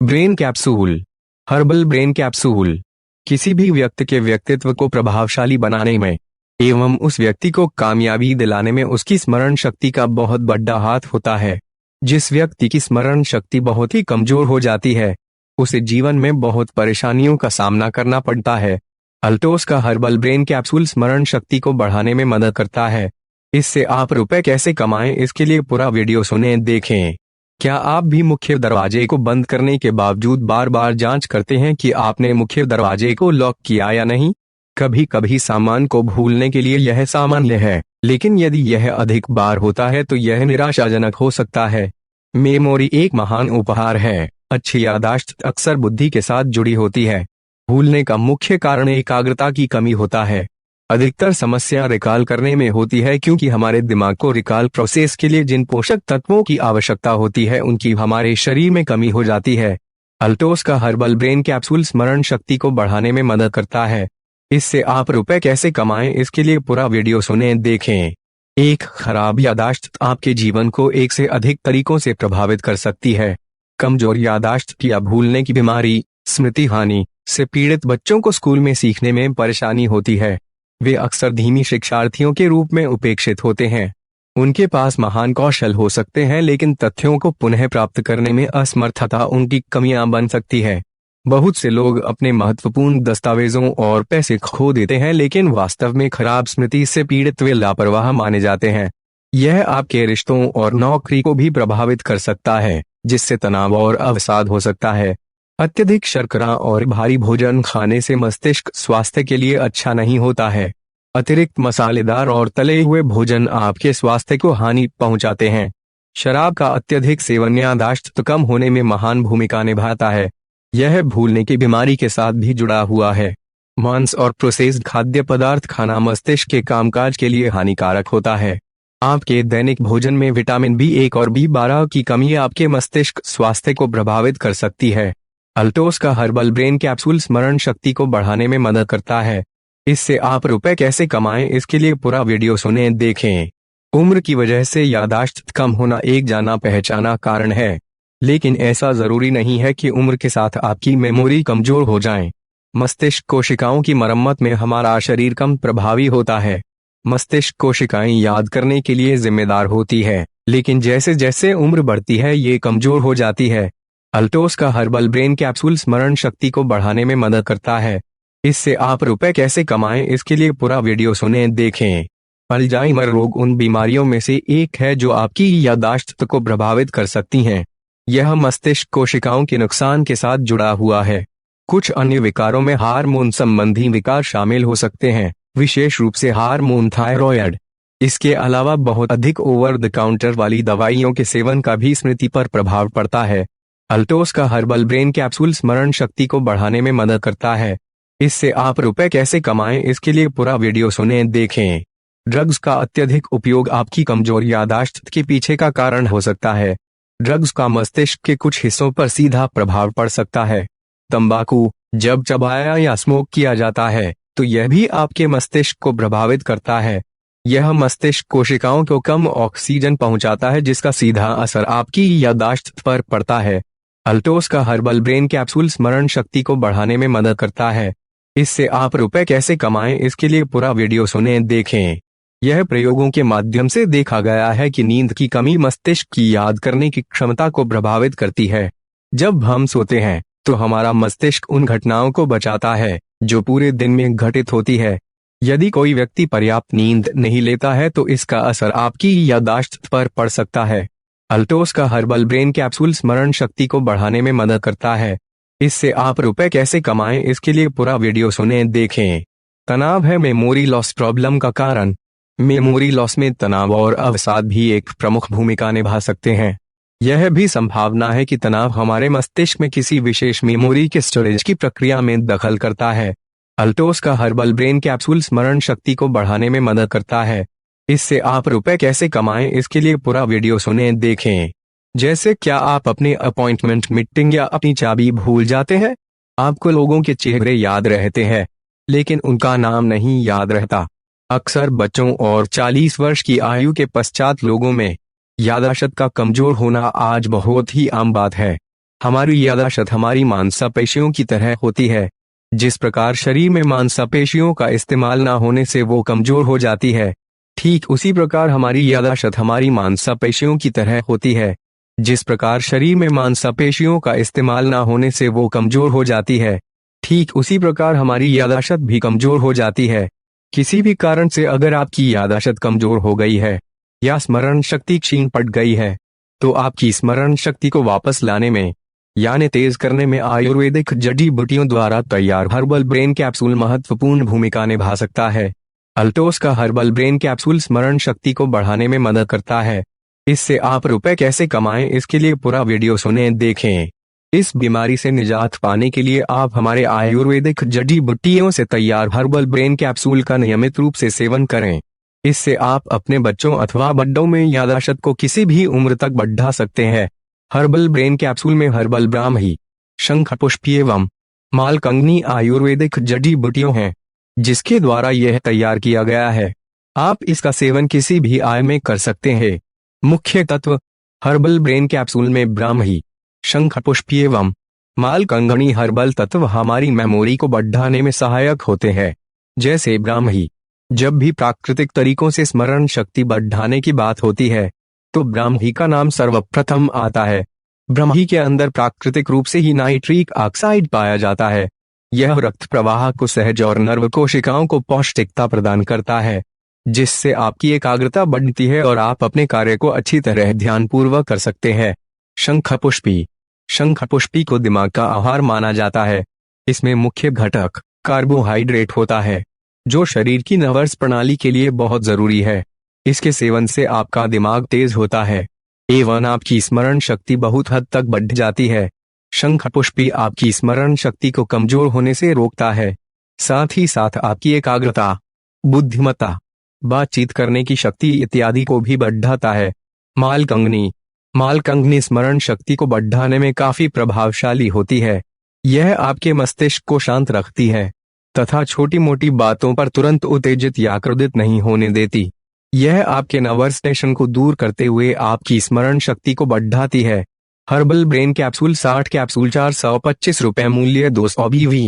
Brain capsule. Herbal brain capsule किसी भी व्यक्ति के व्यक्तित्व को प्रभावशाली बनाने में एवं उस व्यक्ति को कामयाबी दिलाने में उसकी स्मरण शक्ति का बहुत बड़ा हाथ होता है। जिस व्यक्ति की स्मरण शक्ति बहुत ही कमजोर हो जाती है उसे जीवन में बहुत परेशानियों का सामना करना पड़ता है। अल्टोस का हर्बल ब्रेन कैप्सूल स्मरण शक्ति को बढ़ाने में मदद करता है। इससे आप रुपए कैसे कमाएं, इसके लिए पूरा वीडियो सुने देखें। क्या आप भी मुख्य दरवाजे को बंद करने के बावजूद बार बार जांच करते हैं कि आपने मुख्य दरवाजे को लॉक किया या नहीं? कभी कभी सामान को भूलने के लिए यह सामान्य है, लेकिन यदि यह अधिक बार होता है तो यह निराशाजनक हो सकता है। मेमोरी एक महान उपहार है। अच्छी याददाश्त अक्सर बुद्धि के साथ जुड़ी होती है। भूलने का मुख्य कारण एकाग्रता की कमी होता है। अधिकतर समस्या रिकॉल करने में होती है क्योंकि हमारे दिमाग को रिकॉल प्रोसेस के लिए जिन पोषक तत्वों की आवश्यकता होती है उनकी हमारे शरीर में कमी हो जाती है। अल्टोस का हर्बल ब्रेन कैप्सूल स्मरण शक्ति को बढ़ाने में मदद करता है। इससे आप रुपए कैसे कमाएं, इसके लिए पूरा वीडियो सुने देखें। एक खराब याददाश्त आपके जीवन को एक से अधिक तरीकों से प्रभावित कर सकती है। कमजोर याददाश्त या भूलने की बीमारी, स्मृति हानि से पीड़ित बच्चों को स्कूल में सीखने में परेशानी होती है। वे अक्सर धीमी शिक्षार्थियों के रूप में उपेक्षित होते हैं। उनके पास महान कौशल हो सकते हैं लेकिन तथ्यों को पुनः प्राप्त करने में असमर्थता उनकी कमियां बन सकती है। बहुत से लोग अपने महत्वपूर्ण दस्तावेजों और पैसे खो देते हैं लेकिन वास्तव में खराब स्मृति से पीड़ित वे लापरवाह माने जाते हैं। यह आपके रिश्तों और नौकरी को भी प्रभावित कर सकता है, जिससे तनाव और अवसाद हो सकता है। अत्यधिक शर्करा और भारी भोजन खाने से मस्तिष्क स्वास्थ्य के लिए अच्छा नहीं होता है। अतिरिक्त मसालेदार और तले हुए भोजन आपके स्वास्थ्य को हानि पहुंचाते हैं। शराब का अत्यधिक सेवन याददाश्त कम होने में महान भूमिका निभाता है। यह भूलने की बीमारी के साथ भी जुड़ा हुआ है। मांस और प्रोसेस्ड खाद्य पदार्थ खाना मस्तिष्क के कामकाज के लिए हानिकारक होता है। आपके दैनिक भोजन में विटामिन B1 और B12 की कमी आपके मस्तिष्क स्वास्थ्य को प्रभावित कर सकती है। अल्टोस का हर्बल ब्रेन कैप्सूल स्मरण शक्ति को बढ़ाने में मदद करता है। इससे आप रुपए कैसे कमाएं, इसके लिए पूरा वीडियो सुने देखें। उम्र की वजह से याददाश्त कम होना एक जाना पहचाना कारण है, लेकिन ऐसा जरूरी नहीं है कि उम्र के साथ आपकी मेमोरी कमजोर हो जाए। मस्तिष्क कोशिकाओं की मरम्मत में हमारा शरीर कम प्रभावी होता है। मस्तिष्क कोशिकाएं याद करने के लिए जिम्मेदार होती है, लेकिन जैसे जैसे उम्र बढ़ती है ये कमजोर हो जाती है। अल्टोस का हर्बल ब्रेन कैप्सूल स्मरण शक्ति को बढ़ाने में मदद करता है। इससे आप रुपए कैसे कमाएं, इसके लिए पूरा वीडियो सुने देखें। अल्जाइमर रोग उन बीमारियों में से एक है जो आपकी याददाश्त को प्रभावित कर सकती हैं। यह मस्तिष्क कोशिकाओं के नुकसान के साथ जुड़ा हुआ है। कुछ अन्य विकारों में हार्मोन संबंधी विकार शामिल हो सकते हैं, विशेष रूप से हार्मोन थायराइड। इसके अलावा बहुत अधिक ओवर द काउंटर वाली दवाइयों के सेवन का भी स्मृति पर प्रभाव पड़ता है। अल्टोस का हर्बल ब्रेन कैप्सूल स्मरण शक्ति को बढ़ाने में मदद करता है। इससे आप रुपए कैसे कमाएं, इसके लिए पूरा वीडियो सुने देखें। ड्रग्स का अत्यधिक उपयोग आपकी कमजोर याददाश्त के पीछे का कारण हो सकता है। ड्रग्स का मस्तिष्क के कुछ हिस्सों पर सीधा प्रभाव पड़ सकता है। तंबाकू जब चबाया या स्मोक किया जाता है तो यह भी आपके मस्तिष्क को प्रभावित करता है। यह मस्तिष्क कोशिकाओं को कम ऑक्सीजन पहुंचाता है, जिसका सीधा असर आपकी याददाश्त पर पड़ता है। अल्टोस का हर्बल ब्रेन कैप्सूल स्मरण शक्ति को बढ़ाने में मदद करता है। इससे आप रुपए कैसे कमाएं, इसके लिए पूरा वीडियो सुने देखें। यह प्रयोगों के माध्यम से देखा गया है कि नींद की कमी मस्तिष्क की याद करने की क्षमता को प्रभावित करती है। जब हम सोते हैं तो हमारा मस्तिष्क उन घटनाओं को बचाता है जो पूरे दिन में घटित होती है। यदि कोई व्यक्ति पर्याप्त नींद नहीं लेता है तो इसका असर आपकी याददाश्त पर पड़ सकता है। अल्टोस का हर्बल ब्रेन कैप्सूल स्मरण शक्ति को बढ़ाने में मदद करता है। इससे आप रुपए कैसे कमाएं, इसके लिए पूरा वीडियो सुने देखें। तनाव है मेमोरी लॉस प्रॉब्लम का कारण। मेमोरी लॉस में तनाव और अवसाद भी एक प्रमुख भूमिका निभा सकते हैं। यह भी संभावना है कि तनाव हमारे मस्तिष्क में किसी विशेष मेमोरी के स्टोरेज की प्रक्रिया में दखल करता है। अल्टोस का हर्बल ब्रेन कैप्सूल स्मरण शक्ति को बढ़ाने में मदद करता है। इससे आप रुपए कैसे कमाएं, इसके लिए पूरा वीडियो सुने देखें। जैसे क्या आप अपने अपॉइंटमेंट मीटिंग या अपनी चाबी भूल जाते हैं? आपको लोगों के चेहरे याद रहते हैं, लेकिन उनका नाम नहीं याद रहता। अक्सर बच्चों और 40 वर्ष की आयु के पश्चात लोगों में याददाश्त का कमजोर होना आज बहुत ही आम बात है। हमारी याददाश्त हमारी मांसपेशियों की तरह होती है। जिस प्रकार शरीर में मांसपेशियों का इस्तेमाल ना होने से वो कमजोर हो जाती है, ठीक उसी प्रकार हमारी याददाश्त हमारी मांसपेशियों की तरह होती है। जिस प्रकार शरीर में मांसपेशियों का इस्तेमाल ना होने से वो कमजोर हो जाती है, ठीक उसी प्रकार हमारी याददाश्त भी कमजोर हो जाती है। किसी भी कारण से अगर आपकी याददाश्त कमजोर हो गई है या स्मरण शक्ति क्षीण पड़ गई है, तो आपकी स्मरण शक्ति को वापस लाने में यानी तेज करने में आयुर्वेदिक जड़ी बूटियों द्वारा तैयार हर्बल ब्रेन कैप्सूल महत्वपूर्ण भूमिका निभा सकता है। अल्टोस का हर्बल ब्रेन कैप्सूल स्मरण शक्ति को बढ़ाने में मदद करता है। इससे आप रुपए कैसे कमाएं, इसके लिए पूरा वीडियो सुने देखें। इस बीमारी से निजात पाने के लिए आप हमारे आयुर्वेदिक जड़ी बूटियों से तैयार हर्बल ब्रेन कैप्सूल का नियमित रूप से सेवन करें। इससे आप अपने बच्चों अथवा बड़ों में याददाश्त को किसी भी उम्र तक बढ़ा सकते हैं। हर्बल ब्रेन कैप्सूल में हर्बल ब्राह्मी, शंखपुष्पी एवं मालकंगनी आयुर्वेदिक जड़ी बूटियों हैं, जिसके द्वारा यह तैयार किया गया है। आप इसका सेवन किसी भी आय में कर सकते हैं। मुख्य तत्व: हर्बल ब्रेन कैप्सूल में ब्राह्मी, शंखपुष्पी एवं मालकंगनी हर्बल तत्व हमारी मेमोरी को बढ़ाने में सहायक होते हैं। जैसे ब्राह्मी, जब भी प्राकृतिक तरीकों से स्मरण शक्ति बढ़ाने की बात होती है तो ब्राह्मी का नाम सर्वप्रथम आता है। ब्राह्मी के अंदर प्राकृतिक रूप से ही नाइट्रिक ऑक्साइड पाया जाता है। यह रक्त प्रवाह को सहज और नर्व कोशिकाओं को पौष्टिकता प्रदान करता है, जिससे आपकी एकाग्रता बढ़ती है और आप अपने कार्य को अच्छी तरह ध्यानपूर्वक कर सकते हैं। शंखपुष्पी, शंखपुष्पी को दिमाग का आहार माना जाता है। इसमें मुख्य घटक कार्बोहाइड्रेट होता है, जो शरीर की नर्वस प्रणाली के लिए बहुत जरूरी है। इसके सेवन से आपका दिमाग तेज होता है एवं आपकी स्मरण शक्ति बहुत हद तक बढ़ जाती है। शंखपुष्पी आपकी स्मरण शक्ति को कमजोर होने से रोकता है, साथ ही साथ आपकी एकाग्रता, बुद्धिमत्ता, बातचीत करने की शक्ति इत्यादि को भी बढ़ाता है। मालकंगनी, मालकंगनी स्मरण शक्ति को बढ़ाने में काफी प्रभावशाली होती है। यह आपके मस्तिष्क को शांत रखती है तथा छोटी मोटी बातों पर तुरंत उत्तेजित या क्रोधित नहीं होने देती। यह आपके नर्वस टेंशन को दूर करते हुए आपकी स्मरण शक्ति को बढ़ाती है। हर्बल ब्रेन कैप्सूल 60 कैप्सूल 425 रुपए मूल्य 200 BV।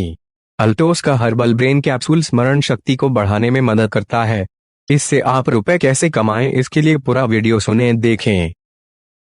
अल्टोस का हर्बल ब्रेन कैप्सूल स्मरण शक्ति को बढ़ाने में मदद करता है। इससे आप रुपए कैसे कमाएं, इसके लिए पूरा वीडियो सुने देखें।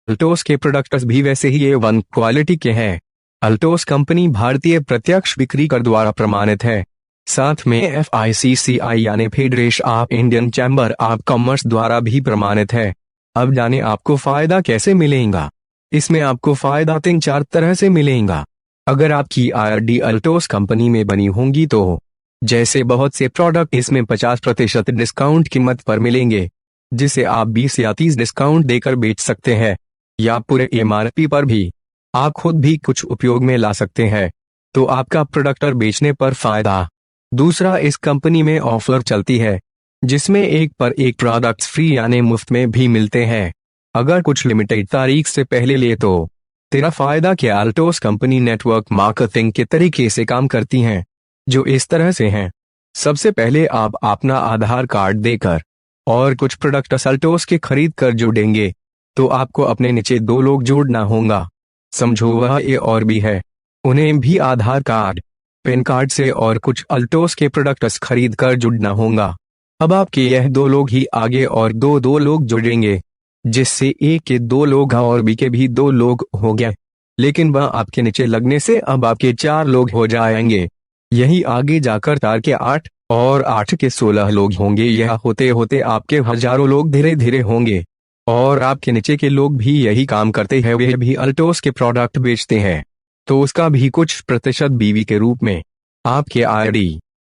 अल्टोस के प्रोडक्ट्स भी वैसे ही A1 क्वालिटी के हैं। अल्टोस कंपनी भारतीय प्रत्यक्ष बिक्री कर द्वारा प्रमाणित है, साथ में FICCI यानी federation of Indian chamber of commerce द्वारा भी प्रमाणित है। अब जाने आपको फायदा कैसे मिलेगा। इसमें आपको फायदा 3-4 तरह से मिलेगा। अगर आपकी IRD अल्टोस कंपनी में बनी होंगी तो जैसे बहुत से प्रोडक्ट इसमें 50% डिस्काउंट कीमत पर मिलेंगे, जिसे आप 20 या 30 डिस्काउंट देकर बेच सकते हैं, या पूरे MRP पर भी आप खुद भी कुछ उपयोग में ला सकते हैं, तो आपका प्रोडक्ट बेचने पर फायदा। दूसरा, इस कंपनी में ऑफर चलती है जिसमें एक पर एक प्रोडक्ट्स फ्री यानी मुफ्त में भी मिलते हैं। अगर कुछ लिमिटेड तारीख से पहले ले तो तेरा फायदा क्या। अल्टोस कंपनी नेटवर्क मार्केटिंग के तरीके से काम करती हैं, जो इस तरह से हैं। सबसे पहले आप अपना आधार कार्ड देकर और कुछ प्रोडक्ट्स अल्टोस के खरीद कर जोड़ेंगे, तो आपको अपने नीचे 2 लोग जोड़ना होगा। समझो वह ए और बी है, उन्हें भी आधार कार्ड, पैन कार्ड से और कुछ अल्टोस के प्रोडक्ट्स खरीद कर जुड़ना होगा। अब आपके यह 2 लोग ही आगे और 2 लोग जुड़ेंगे, जिससे ए के 2 लोग और बी के भी 2 लोग हो गए। लेकिन वह आपके नीचे लगने से अब आपके 4 लोग हो जाएंगे। यही आगे जाकर 4 के 8 और 8 के 16 लोग होंगे। यह होते होते आपके हजारों लोग धीरे धीरे होंगे। और आपके नीचे के लोग भी यही काम करते हैं, वे भी अल्टोस के प्रोडक्ट बेचते हैं, तो उसका भी कुछ प्रतिशत बीवी के रूप में आपके IRD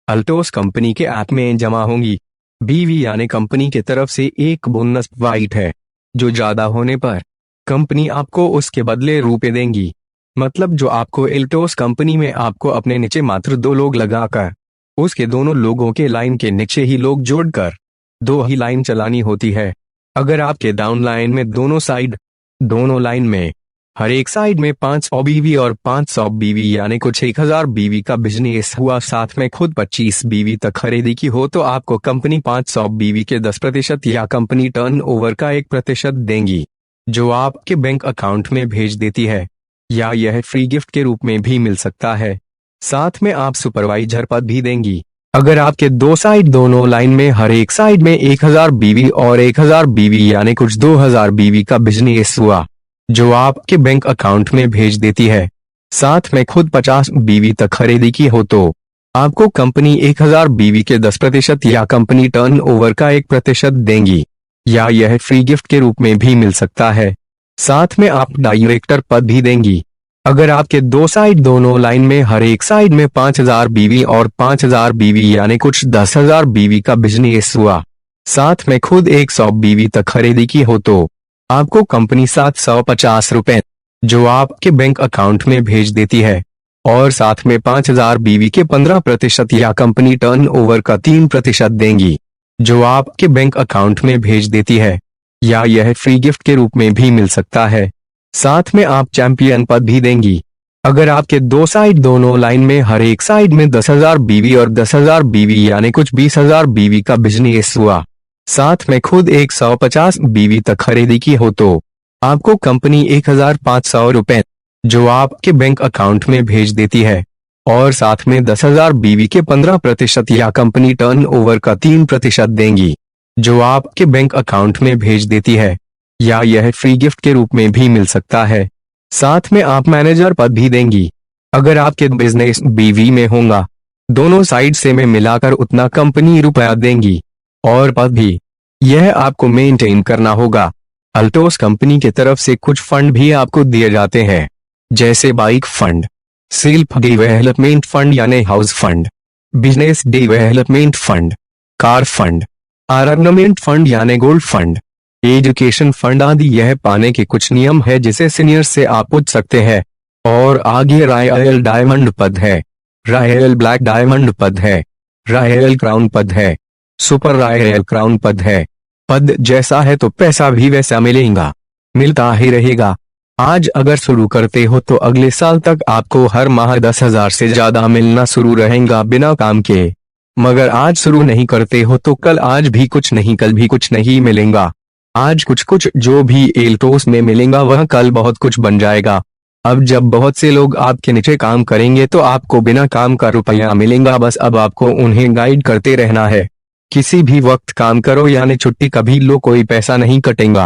अल्टोस कंपनी के ऐप में जमा होंगी। बीवी यानी कंपनी की तरफ से एक बोनस वाइट है, जो ज्यादा होने पर कंपनी आपको उसके बदले रुपए देंगी। मतलब जो आपको अल्टोस कंपनी में आपको अपने नीचे मात्र 2 लोग लगाकर उसके दोनों लोगों के लाइन के नीचे ही लोग जोड़कर 2 ही लाइन चलानी होती है। अगर आपके डाउन लाइन में दोनों लाइन में हर एक साइड में 500 BV और 500 BV यानी कुछ 1000 BV का बिजनेस हुआ, साथ में खुद 25 BV तक खरीदी की हो, तो आपको कंपनी 500 BV के 10% या कंपनी टर्नओवर का 1% देंगी, जो आपके बैंक अकाउंट में भेज देती है। या यह फ्री गिफ्ट के रूप में भी मिल सकता है। साथ में आप सुपरवाइजर पद भी देंगी। अगर आपके दो साइड दोनों लाइन में हर एक साइड में 1000 बीवी और 1000 बीवी यानी कुछ 2000 बीवी का बिजनेस हुआ जो आपके बैंक अकाउंट में भेज देती है, साथ में खुद 50 बीवी तक खरीदी की हो तो आपको कंपनी 1000 बीवी के 10% या कंपनी टर्नओवर का 1% देंगी, या यह फ्री गिफ्ट के रूप में भी मिल सकता है। साथ में आप डायरेक्टर पद भी देंगी। अगर आपके दो साइड दोनों लाइन में हर एक साइड में 5000 बीवी और 5000 बीवी यानी कुछ 10,000 बीवी का बिजनेस हुआ, साथ में खुद 100 बीवी तक खरीदी की हो तो आपको कंपनी 750 रुपए जो आपके बैंक अकाउंट में भेज देती है, और साथ में 5000 बीवी के 15% या कंपनी टर्नओवर का 3% देंगी जो आपके बैंक अकाउंट में भेज देती है, या यह फ्री गिफ्ट के रूप में भी मिल सकता है। साथ में आप चैंपियन पद भी देंगी। अगर आपके दो साइड दोनों लाइन में हर एक साइड में 10,000 बीवी और 10,000 बीवी यानी कुछ 20,000 बीवी का बिजनेस हुआ, साथ में खुद 150 बीवी तक खरीदी की हो तो आपको कंपनी 1500 रुपए जो आपके बैंक अकाउंट में भेज देती है, और साथ में 10,000 बीवी के 15% या कंपनी टर्नओवर का 3% देंगी जो आपके बैंक अकाउंट में भेज देती है, या यह फ्री गिफ्ट के रूप में भी मिल सकता है। साथ में आप मैनेजर पद भी देंगी। अगर आपके बिजनेस बीवी में होगा, दोनों साइड से में मिलाकर उतना कंपनी रुपया देंगी, और पद भी यह आपको मेंटेन करना होगा। अल्टोस कंपनी की तरफ से कुछ फंड भी आपको दिए जाते हैं, जैसे bike fund, self development fund यानी house fund, business development fund, car fund, ornament fund यानी गोल्ड फंड, एजुकेशन फंड आदि। यह पाने के कुछ नियम है जिसे सीनियर से आप पूछ सकते हैं। और आगे रॉयल डायमंड पद है, रॉयल ब्लैक डायमंड पद है, रॉयल क्राउन पद है, सुपर रॉयल क्राउन पद है। पद जैसा है तो पैसा भी वैसा मिलेगा, मिलता ही रहेगा। आज अगर शुरू करते हो तो अगले साल तक आपको हर माह 10,000 से ज्यादा मिलना शुरू रहेगा बिना काम के। मगर आज शुरू नहीं करते हो तो कल आज भी कुछ नहीं कल भी कुछ नहीं मिलेगा। आज कुछ जो भी एल्टोस में मिलेगा वह कल बहुत कुछ बन जाएगा। अब जब बहुत से लोग आपके नीचे काम करेंगे तो आपको बिना काम का रुपया मिलेगा, बस अब आपको उन्हें गाइड करते रहना है। किसी भी वक्त काम करो यानी छुट्टी कभी लो, कोई पैसा नहीं कटेगा।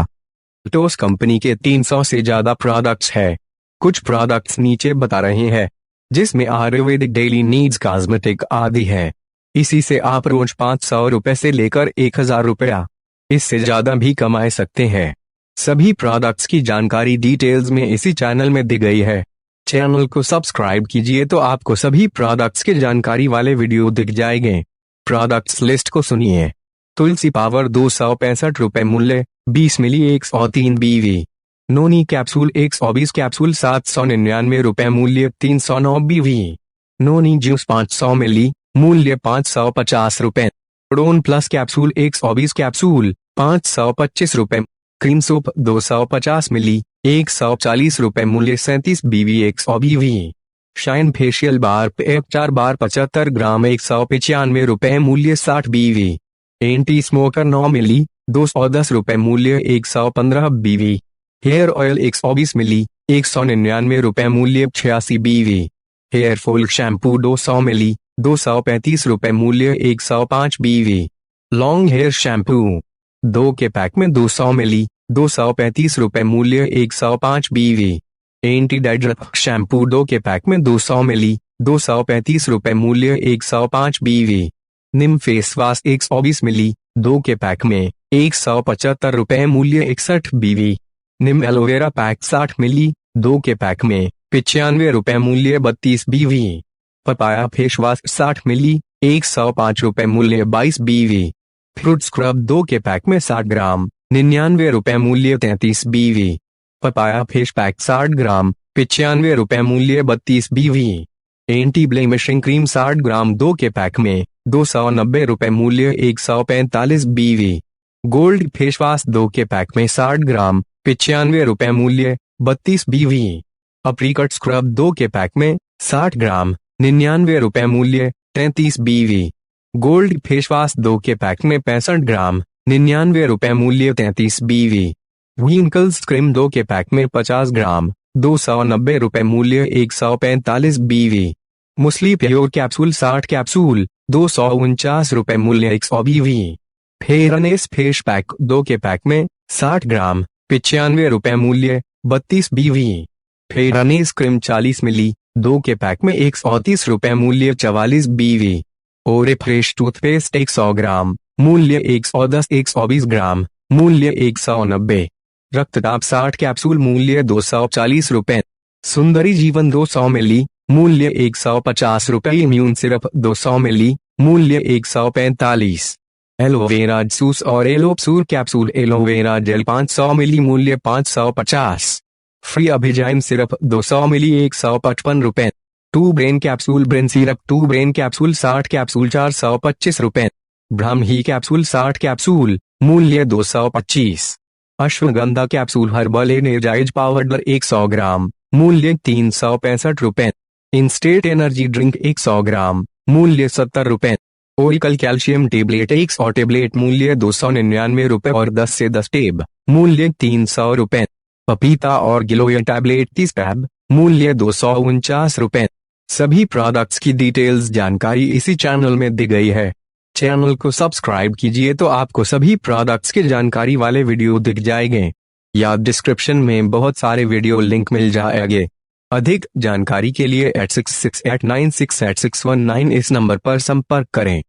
एल्टोस कंपनी के 300 से ज्यादा प्रोडक्ट्स है। कुछ प्रोडक्ट्स नीचे बता रहे हैं, जिसमें आयुर्वेदिक, डेली नीड्स, कॉस्मेटिक आदि है। इसी से आप रोज 500 रुपए से लेकर 1000 रुपया, इससे ज्यादा भी कमा सकते हैं। सभी प्रोडक्ट्स की जानकारी डिटेल्स में इसी चैनल में दी गई है। चैनल को सब्सक्राइब कीजिए तो आपको सभी प्रोडक्ट्स के जानकारी वाले वीडियो दिख जाएंगे। प्रोडक्ट्स लिस्ट को सुनिए। तुलसी पावर 265 रुपए मूल्य, 20 मिली 103 बीवी। नोनी कैप्सूल 120 कैप्सूल 799 रुपए मूल्य, 309 बीवी। नोनी जूस 500 मिली मूल्य 550 रुपए। रोन प्लस कैप्सूल 120 कैप्सूल 525 रुपए। क्रीम सोप 250 मिली 140 रुपए मूल्य, 37 बीवी 100 बीवी। शाइन फेशियल बार पे 4 बार 75 ग्राम 195 रुपए मूल्य, 60 बीवी। एंटी स्मोकर 9 मिली 210 रुपए मूल्य, 115 बीवी। हेयर ऑयल 120 मिली 199 रुपए मूल्य, 86 बीवी। हेयर फॉल शैम्पू 200 मिली 235 रुपए मूल्य, 105 बीवी। लॉन्ग हेयर शैम्पू 2 के पैक में 200 मिली 235 रुपए मूल्य, 105 बीवी। एंटी डैंड्रफ शैम्पू 2 के पैक में 200 मिली 235 रुपए मूल्य, 105 बीवी। निम फेस वाश 120 मिली 2 के पैक में 175 रुपए मूल्य, 61 बीवी। निम एलोवेरा पैक 60 मिली 2 के पैक में 95 रुपए मूल्य, 32 बीवी। पपाया फेस वाश 60 मिली 105 रुपए मूल्य, 22 बीवी। फ्रूट स्क्रब 2 के पैक में 60 ग्राम 99 रुपए मूल्य, 33 बीवी। पपाया फेस पैक 60 ग्राम 95 रुपए मूल्य, 32 बीवी। एंटी ब्लेमिशिंग क्रीम 60 ग्राम 2 के पैक में 290 रुपए मूल्य, 145 बीवी। गोल्ड फेस वाश 2 के पैक में 60 ग्राम 95 रुपए मूल्य, 32 बीवी। अप्रीकट स्क्रब 2 के पैक में 60 ग्राम 99 रुपए मूल्य, 33 बीवी। गोल्ड फेस वाश 2 के पैक में 65 ग्राम 99 रुपए मूल्य, 33 बीवी। विंकल्स क्रीम 2 के पैक में 50 ग्राम ₹290 मूल्य 145 BV। Muesli pure capsule 60 capsule ₹249 मूल्य 100 BV। फेयरनेस फेस पैक 2 के पैक में 60 ग्राम ₹95 मूल्य 32 BV। फेयरनेस क्रीम 40 मिली 2 के पैक में ₹130 मूल्य 44 BV। ओरे फ्रेश टूथपेस्ट 100 ग्राम मूल्य 110 120 ग्राम मूल्य 190। रक्तदाब 60 कैप्सूल मूल्य ₹240। सुंदरी जीवन 200 मिली मूल्य ₹150। इम्यून सिरप 200 मिली मूल्य 145। एलोवेरा जूस और एलोप्सूर कैप्सूल एलोवेरा जेल 500 मिली मूल्य 550। फ्री अभिजाइम सिरप 200 मिली ₹155। 2 brain capsule brain syrup 2 brain capsule 60 capsule ₹425। Brahmi capsule 60 capsule मूल्य 225। Ashwagandha capsule herbal energize powder 100 gram मूल्य ₹365। इंस्टेट एनर्जी ड्रिंक 100 ग्राम मूल्य ₹70। ओरिकल कैल्शियम टेबलेट 100 टेबलेट मूल्य ₹299 और 10 से 10 टेब मूल्य ₹300। पपीता और गिलोय टैबलेट 30 टैब मूल्य ₹249। सभी प्रोडक्ट्स की डिटेल्स जानकारी इसी चैनल में दी गई है। चैनल को सब्सक्राइब कीजिए तो आपको सभी प्रोडक्ट्स के जानकारी वाले वीडियो दिख जाएंगे या डिस्क्रिप्शन में बहुत सारे वीडियो लिंक मिल जाएंगे। अधिक जानकारी के लिए 8668968619 इस नंबर पर संपर्क करें।